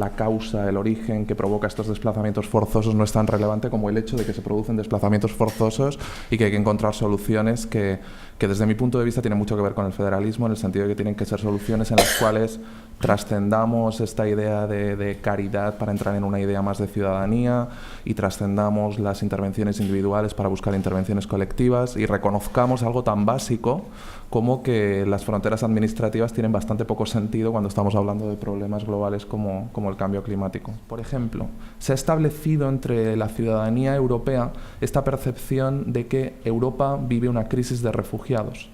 la causa, el origen que provoca estos desplazamientos forzosos no es tan relevante como el hecho de que se producen desplazamientos forzosos y que hay que encontrar soluciones que desde mi punto de vista tienen mucho que ver con el federalismo, en el sentido de que tienen que ser soluciones en las cuales trascendamos esta idea de caridad para entrar en una idea más de ciudadanía y trascendamos las intervenciones individuales para buscar intervenciones colectivas y reconozcamos algo tan básico como que las fronteras administrativas tienen bastante poco sentido cuando estamos hablando de problemas globales como el cambio climático. Por ejemplo, se ha establecido entre la ciudadanía europea esta percepción de que Europa vive una crisis de refugiados,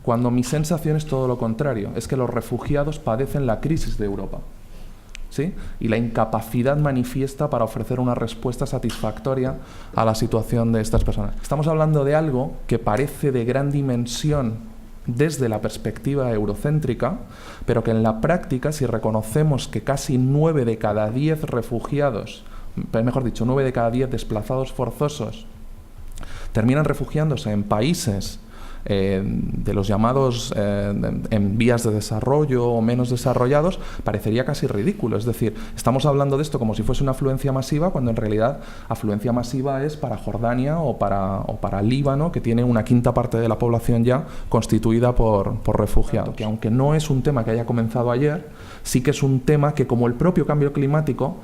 cuando mi sensación es todo lo contrario, es que los refugiados padecen la crisis de Europa, ¿sí? Y la incapacidad manifiesta para ofrecer una respuesta satisfactoria a la situación de estas personas. Estamos hablando de algo que parece de gran dimensión desde la perspectiva eurocéntrica, pero que en la práctica, si reconocemos que casi 9 de cada 10 refugiados, mejor dicho, 9 de cada 10 desplazados forzosos, terminan refugiándose en países de los llamados en vías de desarrollo o menos desarrollados, parecería casi ridículo. Es decir, estamos hablando de esto como si fuese una afluencia masiva, cuando en realidad afluencia masiva es para Jordania o para Líbano, que tiene una quinta parte de la población ya constituida por refugiados. Que aunque no es un tema que haya comenzado ayer, sí que es un tema que, como el propio cambio climático,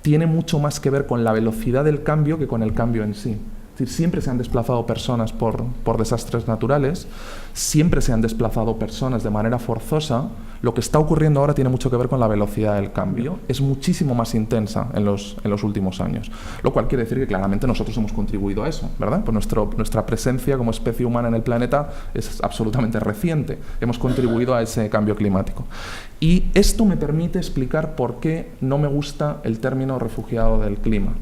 tiene mucho más que ver con la velocidad del cambio que con el cambio en sí. Es decir, siempre se han desplazado personas por desastres naturales, siempre se han desplazado personas de manera forzosa. Lo que está ocurriendo ahora tiene mucho que ver con la velocidad del cambio. Es muchísimo más intensa en los últimos años, lo cual quiere decir que claramente nosotros hemos contribuido a eso, ¿verdad? Pues nuestra presencia como especie humana en el planeta es absolutamente reciente. Hemos contribuido a ese cambio climático. Y esto me permite explicar por qué no me gusta el término refugiado del clima.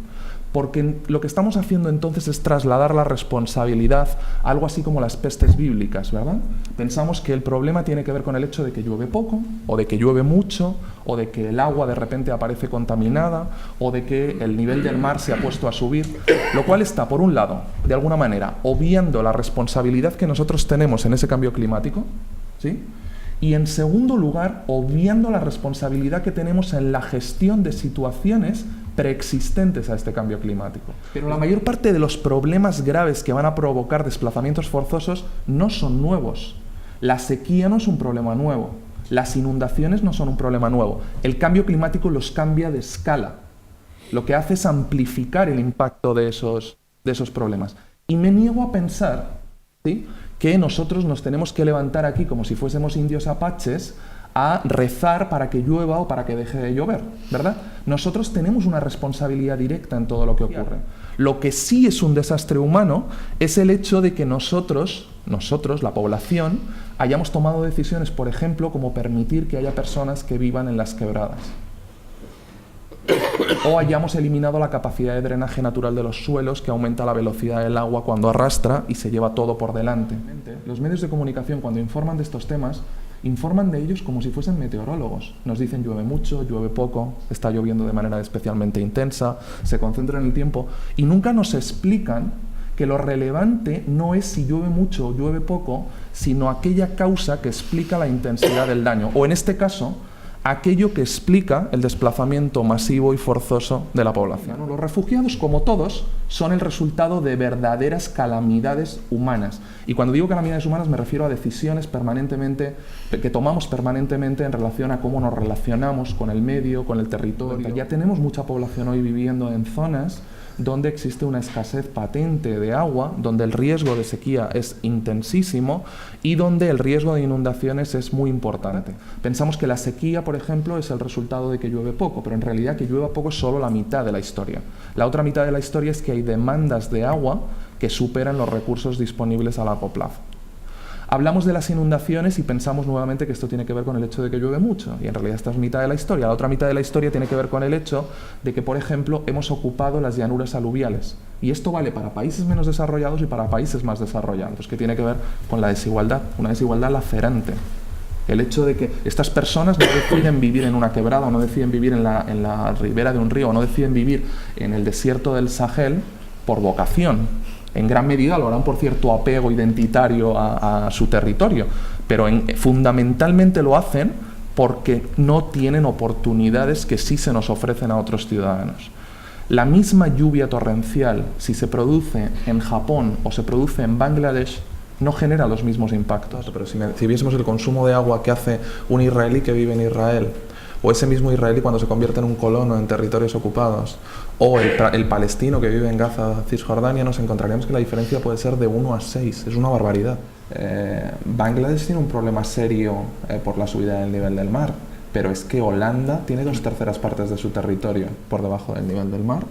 Porque lo que estamos haciendo entonces es trasladar la responsabilidad a algo así como las pestes bíblicas, ¿verdad? Pensamos que el problema tiene que ver con el hecho de que llueve poco, o de que llueve mucho, o de que el agua de repente aparece contaminada, o de que el nivel del mar se ha puesto a subir, lo cual está, por un lado, de alguna manera, obviando la responsabilidad que nosotros tenemos en ese cambio climático, ¿sí? Y en segundo lugar, obviando la responsabilidad que tenemos en la gestión de situaciones preexistentes a este cambio climático. Pero la mayor parte de los problemas graves que van a provocar desplazamientos forzosos no son nuevos. La sequía no es un problema nuevo. Las inundaciones no son un problema nuevo. El cambio climático los cambia de escala. Lo que hace es amplificar el impacto de esos problemas. Y me niego a pensar, ¿sí?, que nosotros nos tenemos que levantar aquí como si fuésemos indios apaches a rezar para que llueva o para que deje de llover, ¿verdad? Nosotros tenemos una responsabilidad directa en todo lo que ocurre. Lo que sí es un desastre humano es el hecho de que nosotros, la población, hayamos tomado decisiones, por ejemplo, como permitir que haya personas que vivan en las quebradas. O hayamos eliminado la capacidad de drenaje natural de los suelos, que aumenta la velocidad del agua cuando arrastra y se lleva todo por delante. Los medios de comunicación, cuando informan de estos temas, informan de ellos como si fuesen meteorólogos. Nos dicen llueve mucho, llueve poco, está lloviendo de manera especialmente intensa, se concentra en el tiempo, y nunca nos explican que lo relevante no es si llueve mucho o llueve poco, sino aquella causa que explica la intensidad del daño, o en este caso, aquello que explica el desplazamiento masivo y forzoso de la población. Los refugiados, como todos, son el resultado de verdaderas calamidades humanas. Y cuando digo calamidades humanas me refiero a decisiones que tomamos permanentemente en relación a cómo nos relacionamos con el medio, con el territorio. Ya tenemos mucha población hoy viviendo en zonas donde existe una escasez patente de agua, donde el riesgo de sequía es intensísimo y donde el riesgo de inundaciones es muy importante. Pensamos que la sequía, por ejemplo, es el resultado de que llueve poco, pero en realidad que llueva poco es solo la mitad de la historia. La otra mitad de la historia es que hay demandas de agua que superan los recursos disponibles a largo plazo. Hablamos de las inundaciones y pensamos nuevamente que esto tiene que ver con el hecho de que llueve mucho, y en realidad esta es mitad de la historia. La otra mitad de la historia tiene que ver con el hecho de que, por ejemplo, hemos ocupado las llanuras aluviales, y esto vale para países menos desarrollados y para países más desarrollados, que tiene que ver con la desigualdad, una desigualdad lacerante. El hecho de que estas personas no deciden vivir en una quebrada, o no deciden vivir en la ribera de un río, o no deciden vivir en el desierto del Sahel por vocación. En gran medida lo harán por cierto apego identitario a su territorio, pero fundamentalmente lo hacen porque no tienen oportunidades que sí se nos ofrecen a otros ciudadanos. La misma lluvia torrencial, si se produce en Japón o se produce en Bangladesh, no genera los mismos impactos. Pero si viésemos el consumo de agua que hace un israelí que vive en Israel, o ese mismo israelí cuando se convierte en un colono en territorios ocupados, o el palestino que vive en Gaza, Cisjordania, nos encontraríamos que la diferencia puede ser de 1 a 6. Es una barbaridad. Bangladesh tiene un problema serio por la subida del nivel del mar, pero es que Holanda tiene 2/3 partes de su territorio por debajo del nivel del mar.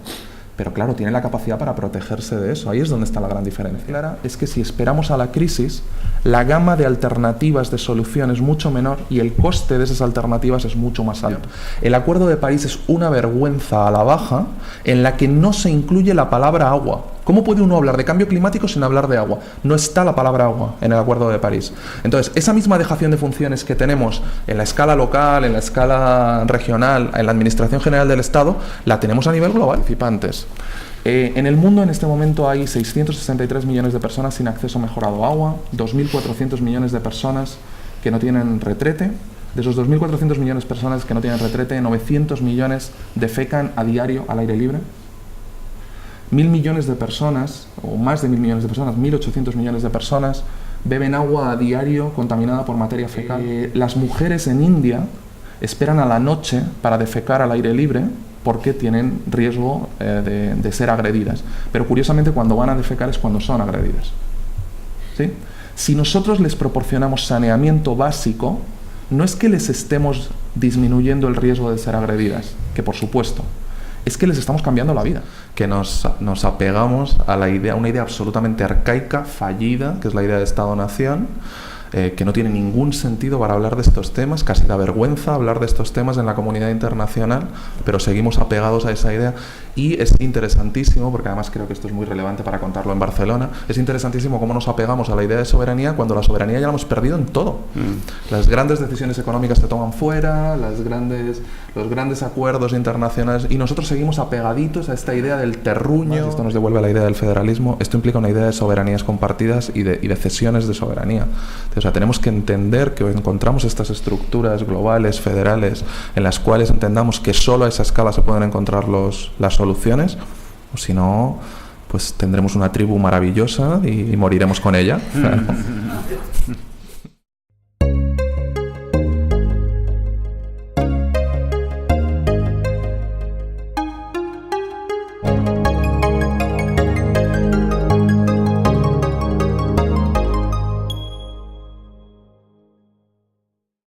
Pero claro, tiene la capacidad para protegerse de eso. Ahí es donde está la gran diferencia. Clara es que si esperamos a la crisis, la gama de alternativas de solución es mucho menor y el coste de esas alternativas es mucho más alto. El Acuerdo de París es una vergüenza a la baja en la que no se incluye la palabra agua. ¿Cómo puede uno hablar de cambio climático sin hablar de agua? No está la palabra agua en el Acuerdo de París. Entonces, esa misma dejación de funciones que tenemos en la escala local, en la escala regional, en la Administración General del Estado, la tenemos a nivel global. Participantes. En el mundo en este momento hay 663 millones de personas sin acceso mejorado a agua, 2.400 millones de personas que no tienen retrete. De esos 2.400 millones de personas que no tienen retrete, 900 millones defecan a diario al aire libre. 1.000 millones de personas, o más de 1.000 millones de personas, 1.800 millones de personas, beben agua a diario contaminada por materia fecal. Las mujeres en India esperan a la noche para defecar al aire libre porque tienen riesgo de ser agredidas. Pero curiosamente cuando van a defecar es cuando son agredidas. ¿Sí? Si nosotros les proporcionamos saneamiento básico, no es que les estemos disminuyendo el riesgo de ser agredidas, que por supuesto, es que les estamos cambiando la vida. Que nos apegamos a una idea absolutamente arcaica, fallida, que es la idea de Estado-Nación, que no tiene ningún sentido para hablar de estos temas, casi da vergüenza hablar de estos temas en la comunidad internacional, pero seguimos apegados a esa idea y es interesantísimo, porque además creo que esto es muy relevante para contarlo en Barcelona, es interesantísimo cómo nos apegamos a la idea de soberanía cuando la soberanía ya la hemos perdido en todo. Las grandes decisiones económicas se toman fuera, los grandes acuerdos internacionales, y nosotros seguimos apegaditos a esta idea del terruño. Esto nos devuelve a la idea del federalismo. Esto implica una idea de soberanías compartidas y de cesiones de soberanía. O sea, tenemos que entender que encontramos estas estructuras globales, federales, en las cuales entendamos que solo a esa escala se pueden encontrar las soluciones, o si no, pues tendremos una tribu maravillosa y moriremos con ella.